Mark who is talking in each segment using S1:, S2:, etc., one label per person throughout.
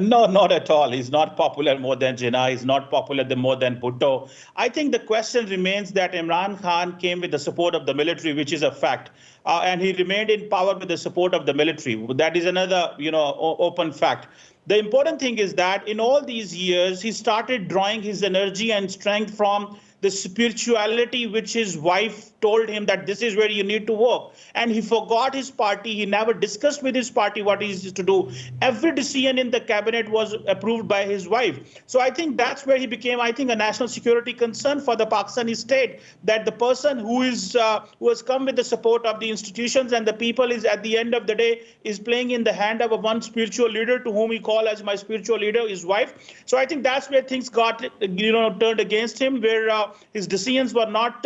S1: No, not at all. He's not popular more than Jinnah. He's not popular more than Bhutto. I think the question remains that Imran Khan came with the support of the military, which is a fact. And he remained in power with the support of the military. That is another, open fact. The important thing is that in all these years, he started drawing his energy and strength from the spirituality which his wife told him that this is where you need to work. And he forgot his party. He never discussed with his party what he is to do. Every decision in the cabinet was approved by his wife. So I think that's where he became, I think, a national security concern for the Pakistani state, that the person who has come with the support of the institutions and the people is at the end of the day is playing in the hand of one spiritual leader to whom he called as my spiritual leader, his wife. So I think that's where things got, turned against him, where his decisions were not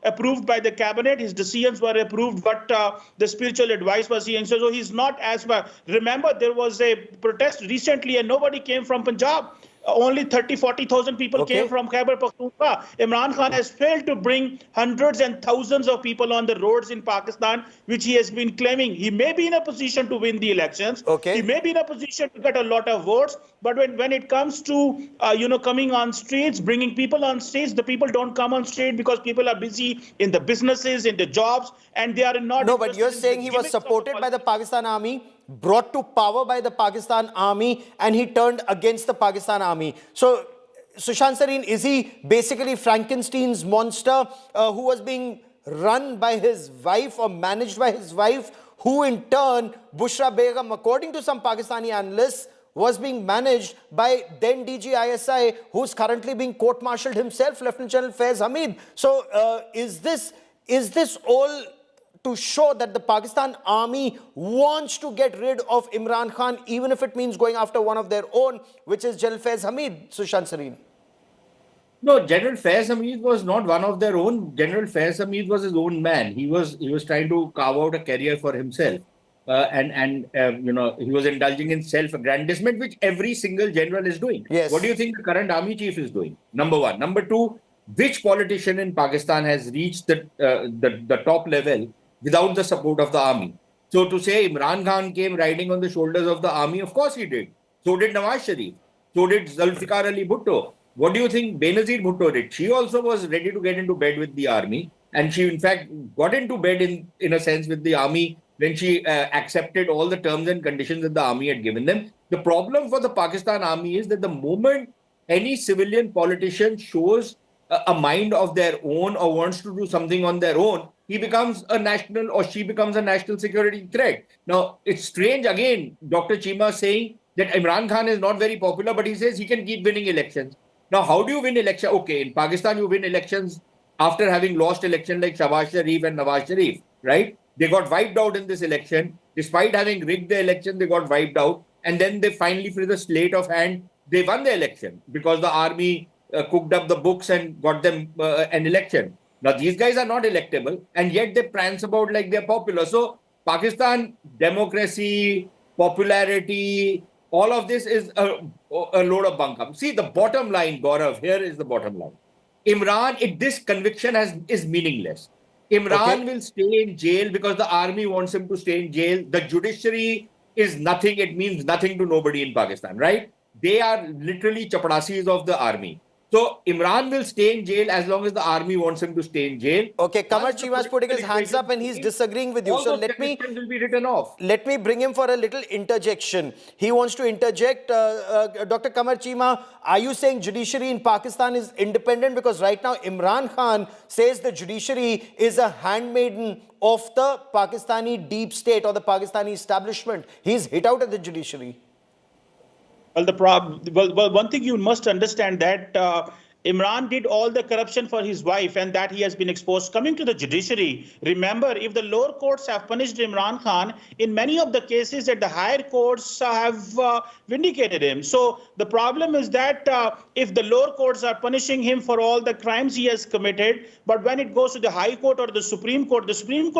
S1: approved by the cabinet. His decisions were approved, but the spiritual advice was here. So he's not as well. Remember, there was a protest recently and nobody came from Punjab. Only 30,000-40,000 people came from Khyber Pakhtunkhwa. Imran Khan has failed to bring hundreds and thousands of people on the roads in Pakistan, which he has been claiming. He may be in a position to win the elections. He may be in a position to get a lot of votes. But when it comes to, coming on streets, bringing people on streets, the people don't come on street because people are busy in the businesses, in the jobs, and they are not.
S2: No, but you're saying he was supported by the Pakistan army, brought to power by the Pakistan army, and he turned against the Pakistan army. So, Sushant Sareen, is he basically Frankenstein's monster who was being run by his wife or managed by his wife, who in turn, Bushra Begum, according to some Pakistani analysts, was being managed by then DG ISI, who's currently being court-martialed himself, Lieutenant General Faiz Hamid. So, is this all to show that the Pakistan army wants to get rid of Imran Khan, even if it means going after one of their own, which is General Faiz Hamid, Sushant Sareen?
S3: No, General Faiz Hamid was not one of their own. General Faiz Hamid was his own man. He was trying to carve out a career for himself. He was indulging in self-aggrandizement, which every single general is doing.
S2: Yes.
S3: What do you think the current army chief is doing? Number one. Number two, which politician in Pakistan has reached the top level without the support of the army? So to say Imran Khan came riding on the shoulders of the army, of course he did. So did Nawaz Sharif. So did Zulfikar Ali Bhutto. What do you think Benazir Bhutto did? She also was ready to get into bed with the army. And she, in fact, got into bed in a sense with the army when she accepted all the terms and conditions that the army had given them. The problem for the Pakistan army is that the moment any civilian politician shows a mind of their own or wants to do something on their own, he becomes a national or she becomes a national security threat. Now, it's strange, again, Dr. Cheema saying that Imran Khan is not very popular, but he says he can keep winning elections. Now, how do you win elections? Okay, in Pakistan, you win elections after having lost elections like Shahbaz Sharif and Nawaz Sharif, right? They got wiped out in this election. Despite having rigged the election, they got wiped out. And then they finally, through the sleight of hand, they won the election because the army cooked up the books and got them an election. Now, these guys are not electable, and yet they prance about like they're popular. So, Pakistan, democracy, popularity, all of this is a load of bunkum. See, the bottom line, Gaurav, here is the bottom line. This conviction is meaningless. Imran will stay in jail because the army wants him to stay in jail. The judiciary is nothing. It means nothing to nobody in Pakistan, right? They are literally chapadasis of the army. So Imran will stay in jail as long as the army wants him to stay in jail.
S2: Okay, Qamar Cheema is putting his hands up and he's disagreeing with you.
S3: All
S2: So
S3: those convictions will be written off.
S2: Let me bring him for a little interjection. He wants to interject. Dr. Qamar Cheema, are you saying judiciary in Pakistan is independent? Because right now Imran Khan says the judiciary is a handmaiden of the Pakistani deep state or the Pakistani establishment. He's hit out at the judiciary.
S1: Well, one thing you must understand that Imran did all the corruption for his wife and that he has been exposed. Coming to the judiciary, remember, if the lower courts have punished Imran Khan, in many of the cases that the higher courts have vindicated him. So the problem is that if the lower courts are punishing him for all the crimes he has committed, but when it goes to the High Court or the Supreme Court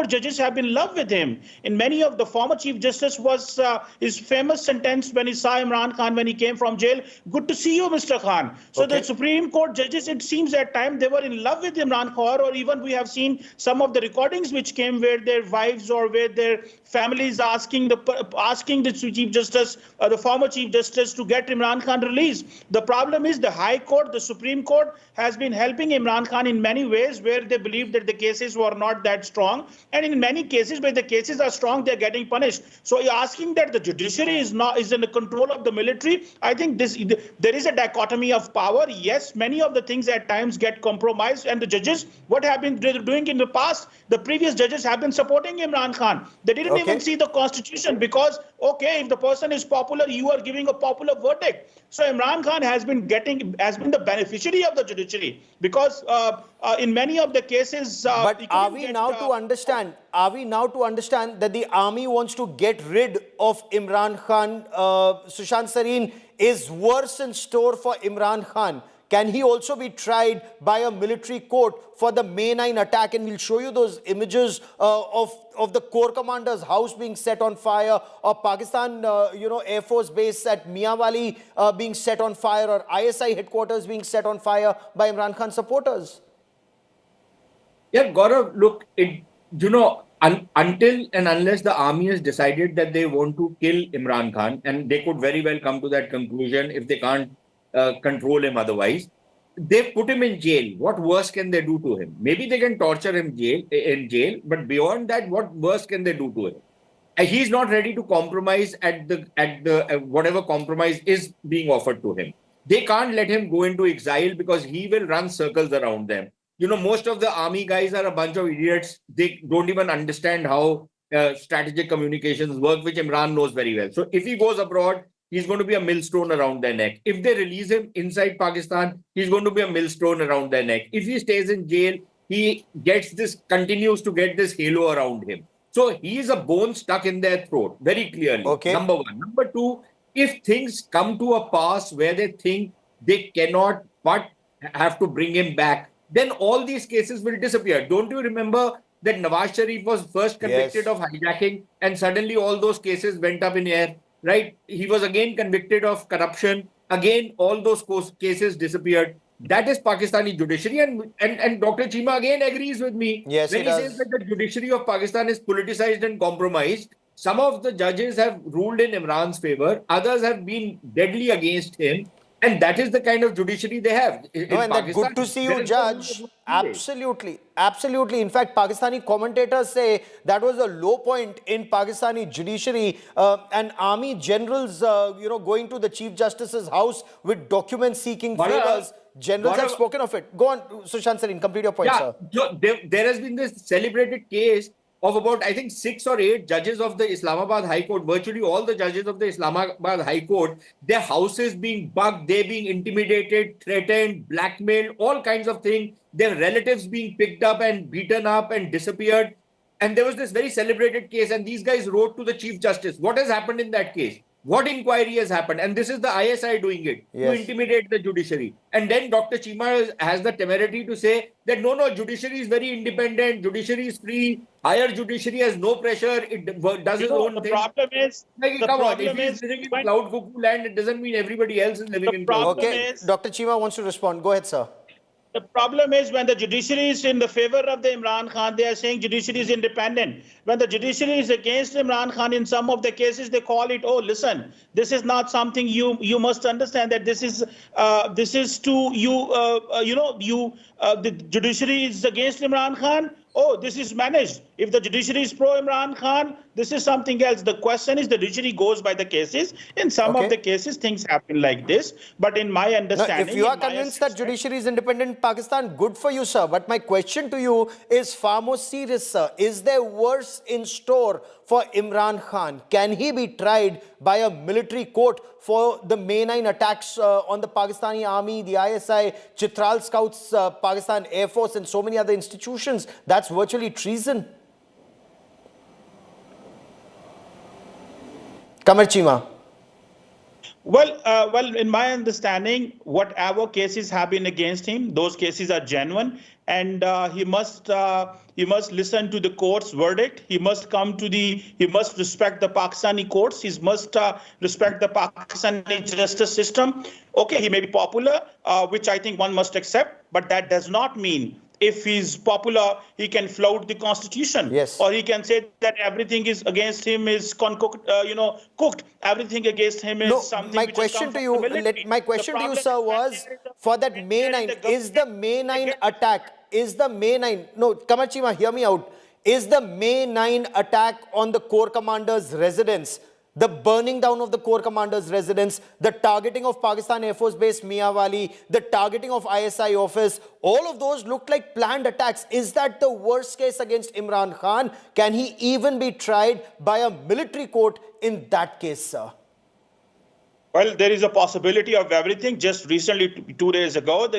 S1: judges have been in love with him. In many of the former Chief Justice was his famous sentence when he saw Imran Khan when he came from jail, "Good to see you, Mr. Khan." So the Supreme Court Court judges, it seems at times they were in love with Imran Khan, or even we have seen some of the recordings which came where their wives or where their families asking the Chief Justice, the former Chief Justice, to get Imran Khan released. The problem is the High Court, the Supreme Court, has been helping Imran Khan in many ways where they believe that the cases were not that strong, and in many cases where the cases are strong, they're getting punished. So you're asking that the judiciary is in the control of the military. I think there is a dichotomy of power. Yes, many of the things at times get compromised, and the judges, what have been doing in the past, the previous judges have been supporting Imran Khan. They didn't even see the constitution because, okay, if the person is popular, you are giving a popular verdict. So Imran Khan has been the beneficiary of the judiciary because in many of the cases.
S2: But are we now to understand? Are we now to understand that the army wants to get rid of Imran Khan? Sushant Sareen, is worse in store for Imran Khan? Can he also be tried by a military court for the May 9 attack? And we'll show you those images of the Corps Commander's house being set on fire, or Pakistan, Air Force base at Mianwali being set on fire, or ISI headquarters being set on fire by Imran Khan supporters.
S3: Yeah, Gaurav, look, until and unless the army has decided that they want to kill Imran Khan, and they could very well come to that conclusion if they can't control him otherwise, they've put him in jail. What worse can they do to him? Maybe they can torture him in jail, but beyond that, what worse can they do to him? He's not ready to compromise at the whatever compromise is being offered to him. They can't let him go into exile because he will run circles around them. Most of the army guys are a bunch of idiots. They don't even understand how strategic communications work, which Imran knows very well. So if he goes abroad, he's going to be a millstone around their neck. If they release him inside Pakistan, he's going to be a millstone around their neck. If he stays in jail, he continues to get this halo around him. So he is a bone stuck in their throat, very clearly.
S2: Okay.
S3: Number one. Number two, if things come to a pass where they think they cannot but have to bring him back, then all these cases will disappear. Don't you remember that Nawaz Sharif was first convicted of hijacking, and suddenly all those cases went up in air, right? He was again convicted of corruption. Again, all those cases disappeared. That is Pakistani judiciary, and Dr. Chima again agrees with me.
S2: Yes,
S3: when he says that the judiciary of Pakistan is politicized and compromised. Some of the judges have ruled in Imran's favor, others have been deadly against him. And that is the kind of judiciary they have.
S2: And that's good to see you, Judge. Absolutely. Absolutely. In fact, Pakistani commentators say that was a low point in Pakistani judiciary, and army generals, going to the Chief Justice's house with documents seeking favors. Generals have spoken of it. Go on, Sushant Sareen, complete your point, sir.
S3: So there has been this celebrated case of about, I think, 6 or 8 judges of the Islamabad High Court, virtually all the judges of the Islamabad High Court, their houses being bugged, they being intimidated, threatened, blackmailed, all kinds of things, their relatives being picked up and beaten up and disappeared. And there was this very celebrated case, and these guys wrote to the Chief Justice. What has happened in that case? What inquiry has happened? And this is the ISI doing it to intimidate the judiciary. And then Dr. Chima has the temerity to say that no, judiciary is very independent, judiciary is free, higher judiciary has no pressure, it does its own thing.
S1: The problem is,
S3: if he's living in cloud cuckoo land, it doesn't mean everybody else is living in cloud cuckoo.
S2: Okay, Dr. Chima wants to respond. Go ahead, sir.
S1: The problem is when the judiciary is in the favor of the Imran Khan, they are saying judiciary is independent. When the judiciary is against Imran Khan, in some of the cases, they call it, oh, listen, this is not something you must understand that this is to you, the judiciary is against Imran Khan. Oh, this is managed. If the judiciary is pro Imran Khan, this is something else. The question is the judiciary goes by the cases. In some of the cases, things happen like this. But in my understanding...
S2: Now, if you are convinced that judiciary is independent in Pakistan, good for you, sir. But my question to you is far more serious, sir. Is there worse in store for Imran Khan? Can he be tried by a military court for the May 9 attacks on the Pakistani army, the ISI, Chitral Scouts, Pakistan Air Force, and so many other institutions? That's virtually treason. Kamar Chima.
S1: Well, in my understanding, whatever cases have been against him, those cases are genuine, and he must listen to the court's verdict. He must respect the Pakistani courts. He must respect the Pakistani justice system. Okay, he may be popular, which I think one must accept, but that does not mean if he's popular, he can flout the constitution,
S2: Yes.
S1: or he can say that everything is against him is cooked. Everything against him is
S2: No,
S1: something
S2: my
S1: which has come
S2: question to
S1: from
S2: you,
S1: the military.
S2: my
S1: The
S2: question to you,
S1: problem
S2: sir,
S1: is when
S2: was
S1: there is a
S2: for that
S1: when
S2: May
S1: there is
S2: 9,
S1: a
S2: is the
S1: government,
S2: May
S1: they
S2: 9
S1: get
S2: attack, is the May 9, no, Kamachima, hear me out. Is the May 9 attack on the Corps Commander's residence, the burning down of the Corps Commander's residence, the targeting of Pakistan Air Force Base Miawali, the targeting of ISI office, all of those look like planned attacks. Is that the worst case against Imran Khan? Can he even be tried by a military court in that case, sir?
S1: Well, there is a possibility of everything. Just recently, 2 days ago,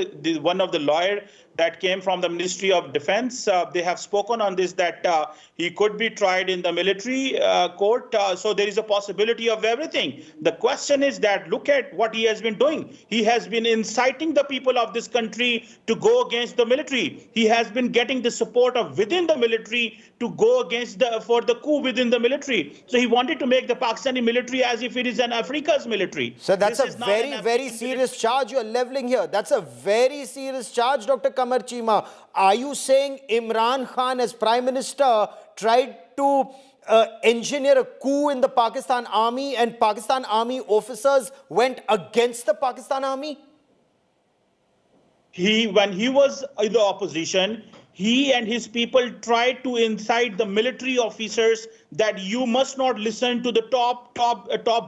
S1: one of the lawyer that came from the Ministry of Defense, they have spoken on this that he could be tried in the military court. So there is a possibility of everything. The question is that look at what he has been doing. He has been inciting the people of this country to go against the military. He has been getting the support of within the military to go against for the coup within the military. So he wanted to make the Pakistani military as if it is an Africa's military.
S2: So that's
S1: This
S2: a
S1: is not an
S2: very, very
S1: African
S2: serious
S1: military.
S2: charge you're leveling here. That's a very serious charge, Dr. Kamar Chima. Are you saying Imran Khan as Prime Minister tried to engineer a coup in the Pakistan Army and Pakistan Army officers went against the Pakistan Army?
S1: When he was in the opposition, he and his people tried to incite the military officers that you must not listen to the top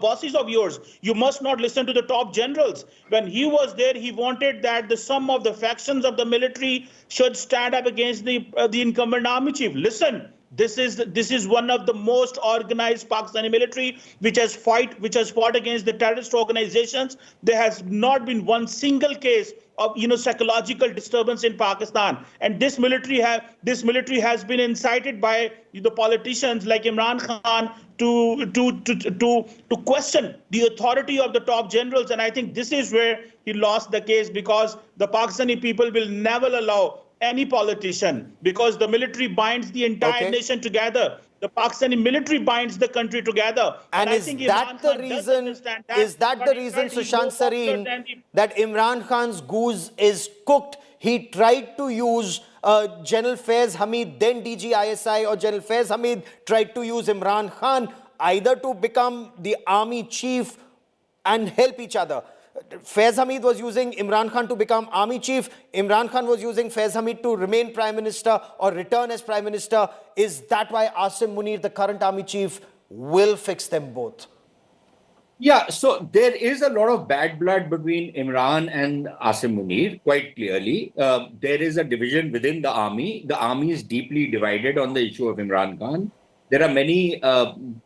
S1: bosses of yours. You must not listen to the top generals. When he was there, he wanted that the sum of the factions of the military should stand up against the incumbent army chief. Listen, this is one of the most organized Pakistani military which has fought against the terrorist organizations. There has not been one single case of psychological disturbance in Pakistan, and this military has been incited by the politicians like Imran Khan to question the authority of the top generals. And I think this is where he lost the case, because the Pakistani people will never allow any politician, because the military binds the entire nation together. The Pakistani military binds the country together.
S2: And
S1: I
S2: is
S1: think
S2: that
S1: Imran
S2: the
S1: Khan does
S2: reason,
S1: understand
S2: is that
S1: but
S2: the reason,
S1: instead he's more
S2: Sushant
S1: popular
S2: Sareen,
S1: than the
S2: that Imran Khan's goose is cooked? He tried to use General Faiz Hamid, then DG ISI, or General Faiz Hamid tried to use Imran Khan either to become the army chief and help each other. Faiz Hamid was using Imran Khan to become army chief. Imran Khan was using Faiz Hamid to remain prime minister or return as prime minister. Is that why Asim Munir, the current army chief, will fix them both?
S3: Yeah, so there is a lot of bad blood between Imran and Asim Munir, quite clearly. There is a division within the army. The army is deeply divided on the issue of Imran Khan. There are many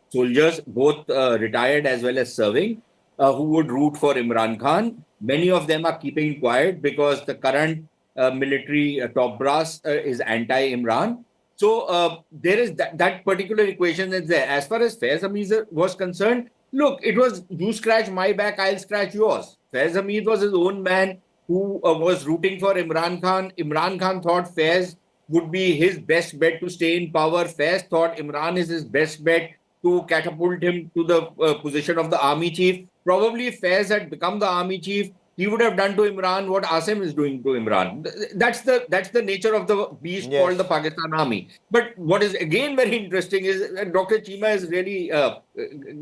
S3: soldiers, both retired as well as serving, who would root for Imran Khan. Many of them are keeping quiet because the current military top brass is anti-Imran. So there is that particular equation is there. As far as Faiz Hamid was concerned, look, it was you scratch my back, I'll scratch yours. Faiz Hamid was his own man who was rooting for Imran Khan. Imran Khan thought Faiz would be his best bet to stay in power. Faiz thought Imran is his best bet to catapult him to the position of the army chief. Probably if Faiz had become the army chief, he would have done to Imran what Asim is doing to Imran. That's the nature of the beast called the Pakistan Army. But what is again very interesting is that Dr. Chima is really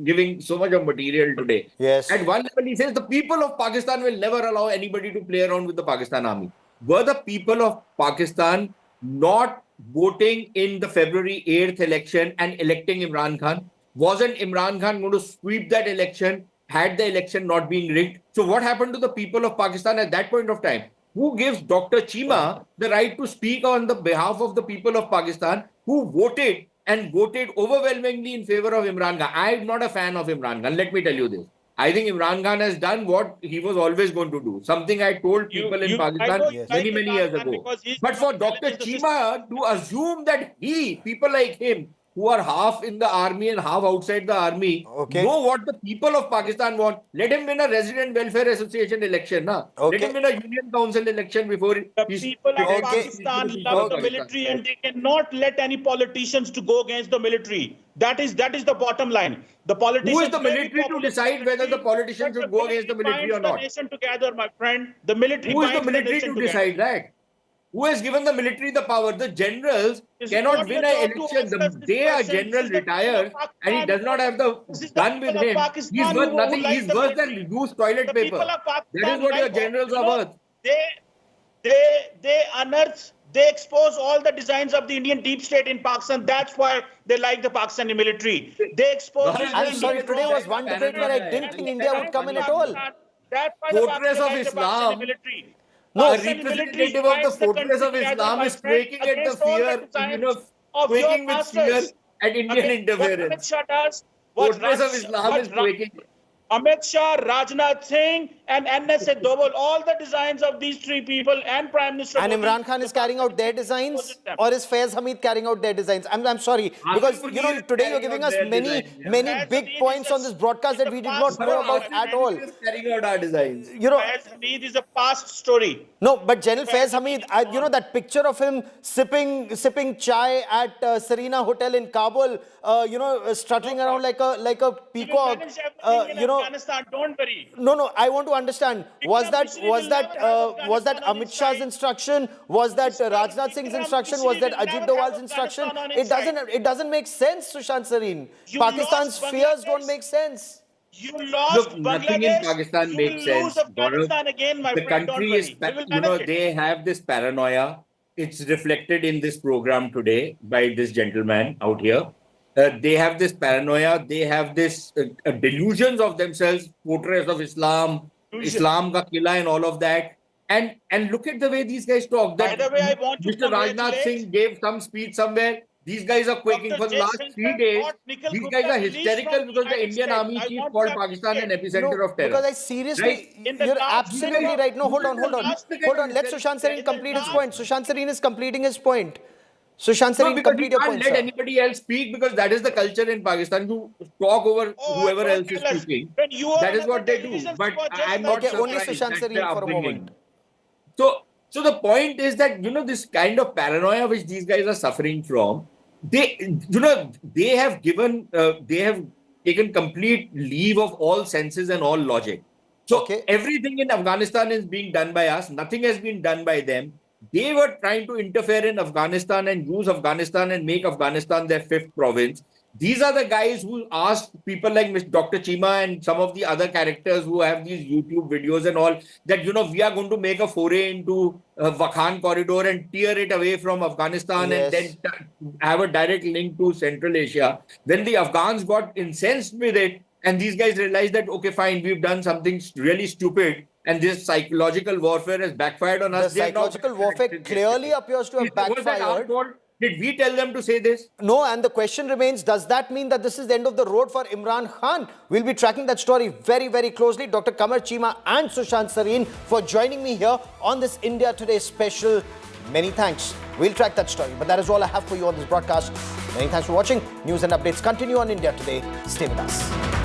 S3: giving so much of material today.
S2: Yes.
S3: At one level, he says the people of Pakistan will never allow anybody to play around with the Pakistan Army. Were the people of Pakistan not voting in the February 8th election and electing Imran Khan? Wasn't Imran Khan going to sweep that election had the election not been rigged? So what happened to the people of Pakistan at that point of time? Who gives Dr. Chima the right to speak on the behalf of the people of Pakistan who voted and voted overwhelmingly in favor of Imran Khan? I'm not a fan of Imran Khan. Let me tell you this. I think Imran Khan has done what he was always going to do. Something I told people in Pakistan many years ago. But for Dr. Chima to assume that people like him who are half in the army and half outside the army
S2: Okay.
S3: know what the people of Pakistan want. Let him win a Resident Welfare Association election. Na? Let
S2: Okay.
S3: him win a Union Council election before
S1: The
S3: he's
S1: people of
S3: pretending
S2: Okay.
S3: to speak to
S1: Pakistan
S3: the people
S1: love
S3: of
S1: the
S3: Pakistan.
S1: military, and they cannot let any politicians to go against the military. That is the bottom line. The politicians.
S3: Who is the
S1: may be
S3: military to
S1: popular
S3: decide whether the politician
S1: but
S3: should go against the military or
S1: binds the
S3: not?
S1: nation together, my friend. The military
S3: Who is the
S1: binds
S3: military
S1: nation
S3: to
S1: together.
S3: decide that? Who has given the military the power? The generals
S1: Is it
S3: cannot
S1: not
S3: win
S1: your
S3: an
S1: job to
S3: election.
S1: ask
S3: The
S1: us this
S3: day a
S1: question?
S3: general
S1: This is the people
S3: retires
S1: of
S3: and he
S1: Pakistan
S3: does not have the
S1: This is the
S3: gun with
S1: people of
S3: him, he's
S1: Pakistan
S3: worth
S1: who
S3: nothing.
S1: like
S3: He's
S1: the
S3: worse than
S1: military.
S3: used toilet
S1: The
S3: paper.
S1: people of
S3: That is
S1: Pakistan,
S3: what your
S1: like,
S3: generals
S1: you
S3: are
S1: know,
S3: worth.
S1: they unearth, they expose all the designs of the Indian deep state in Pakistan. That's why they like the Pakistani military. They expose
S3: Gaurav,
S2: I'm
S3: just
S2: sorry,
S3: look at
S2: today
S3: what
S2: was
S3: that
S2: one debate where I
S3: paranoia
S2: didn't
S3: hai.
S2: think
S3: Look
S2: India
S3: at
S2: would
S3: how
S2: come in
S3: funny
S2: at
S3: it
S2: all.
S3: is.
S1: That's why
S3: Fortress
S1: they
S3: of
S1: like the Pakistani
S3: Islam.
S1: military.
S2: No.
S3: A
S1: Pakistani military
S3: representative of the
S1: binds the
S3: Fortress
S1: country
S3: of
S1: together,
S3: Islam
S1: my
S3: is
S1: friend,
S3: quaking at the
S1: against all the
S3: fear,
S1: designs of your
S3: quaking with fear
S1: masters.
S3: at Indian
S1: Against what Amit
S3: interference.
S1: Shah does,
S3: Fortress of Islam is quaking.
S1: Amit Shah, Rajnath Singh, and NSA Doval, all the designs of these three people and Prime Minister
S2: And
S1: Modi,
S2: Imran Khan
S1: the
S2: is carrying out their
S1: Pakistani
S2: designs,
S1: opposite them.
S2: or is Faiz Hamid carrying out their designs? I'm sorry, because
S3: Asim
S2: you know
S3: Munir is
S2: today you're
S3: carrying
S2: giving
S3: out
S2: us
S3: their
S2: many
S3: design.
S2: many
S1: Faiz
S2: big
S1: Hamid
S2: points on this broadcast that we did not know about at all.
S3: Asim Munir is carrying out our designs.
S2: You know,
S1: Faiz Hamid is a past story.
S2: no, but General Faiz
S1: Faiz Hamid
S2: Hamid,
S1: is
S2: you know
S1: gone.
S2: that picture of him sipping chai at Serena Hotel in Kabul, struttering around like a
S1: He will
S2: peacock.
S1: manage everything in
S2: You know,
S1: Afghanistan. Don't worry.
S2: no, I want to understand. Was
S1: Ikram
S2: that
S1: Misri will never have Afghanistan on
S2: Amit
S1: his
S2: Shah's
S1: side.
S2: instruction? Was that Rajnath Singh's
S1: Ikram
S2: instruction? Was
S1: Misri
S2: that
S1: will
S2: Ajit
S1: never have
S2: Doval's instruction?
S1: Afghanistan on his side.
S2: It doesn't make sense, Sushant Sareen.
S1: You
S2: Pakistan's
S1: lost
S2: fears don't
S1: Bangladesh.
S2: make sense.
S1: You lost
S3: Look, nothing in
S1: Bangladesh.
S3: Pakistan
S1: You
S3: makes
S1: will lose
S3: sense, Gaurav.
S1: Afghanistan again, my
S3: The
S1: friend. Don't
S3: country is,
S1: worry. We will manage it.
S3: they have this paranoia. It's reflected in this program today by this gentleman out here. They have this paranoia. They have this delusions of themselves, fortress of Islam,
S1: Illusion.
S3: Islam ka killa and all of that. And look at the way these guys talk.
S1: By
S3: That
S1: the way, I want to
S3: Mr. Rajnath
S1: congratulate
S3: Singh gave some speech somewhere. These guys are quaking
S1: Dr.
S3: for the last 3
S1: Jaishankar
S3: days.
S1: got Nikhil
S3: These
S1: Gupta
S3: guys are
S1: released
S3: hysterical
S1: from the
S3: because the
S1: United
S3: Indian
S1: States.
S3: Army
S1: I
S3: chief
S1: want to
S3: called Pakistan an
S1: appreciate.
S3: epicenter
S2: No,
S3: of terror.
S2: because I seriously,
S3: Right?
S1: In the
S2: you're
S1: last
S2: absolutely
S1: cinema-
S2: right. No, hold on.
S1: in the last
S2: Hold on. Let
S3: cinema-
S2: Sushant Sareen
S1: in the
S2: complete his
S1: last-
S2: point. Sushant Sareen is completing his point. Sushant
S3: No,
S2: Sareen,
S3: because
S2: complete
S3: you
S2: your
S3: can't
S2: point,
S3: let
S2: sir.
S3: anybody else speak because that is the culture in Pakistan. You talk over
S1: Oh,
S3: whoever
S1: don't
S3: else is
S1: tell us.
S3: speaking.
S1: When you are
S3: That is
S1: on
S3: what they do.
S1: television,
S3: But
S1: you are just
S3: I'm
S1: like
S3: not
S2: Okay, only
S3: surprised.
S2: Sushant
S3: That's
S2: Sareen
S3: their
S2: for a
S3: upbringing.
S2: moment.
S3: So the point is that this kind of paranoia which these guys are suffering from, they have taken complete leave of all senses and all logic. So
S2: Okay.
S3: everything in Afghanistan is being done by us. Nothing has been done by them. They were trying to interfere in Afghanistan and use Afghanistan and make Afghanistan their fifth province. These are the guys who asked people like Dr. Chima and some of the other characters who have these YouTube videos and all that, we are going to make a foray into Wakhan corridor and tear it away from Afghanistan
S2: Yes.
S3: and then have a direct link to Central Asia. When the Afghans got incensed with it and these guys realized that, okay, fine, we've done something really stupid and this psychological warfare has backfired on us.
S2: The psychological warfare clearly appears to have
S3: Was that our
S2: backfired.
S3: fault? Did we tell them to say this?
S2: No, and the question remains, does that mean that this is the end of the road for Imran Khan? We'll be tracking that story very, very closely. Dr. Kamar Chima and Sushant Sareen for joining me here on this India Today special. Many thanks. We'll track that story. But that is all I have for you on this broadcast. Many thanks for watching. News and updates continue on India Today. Stay with us.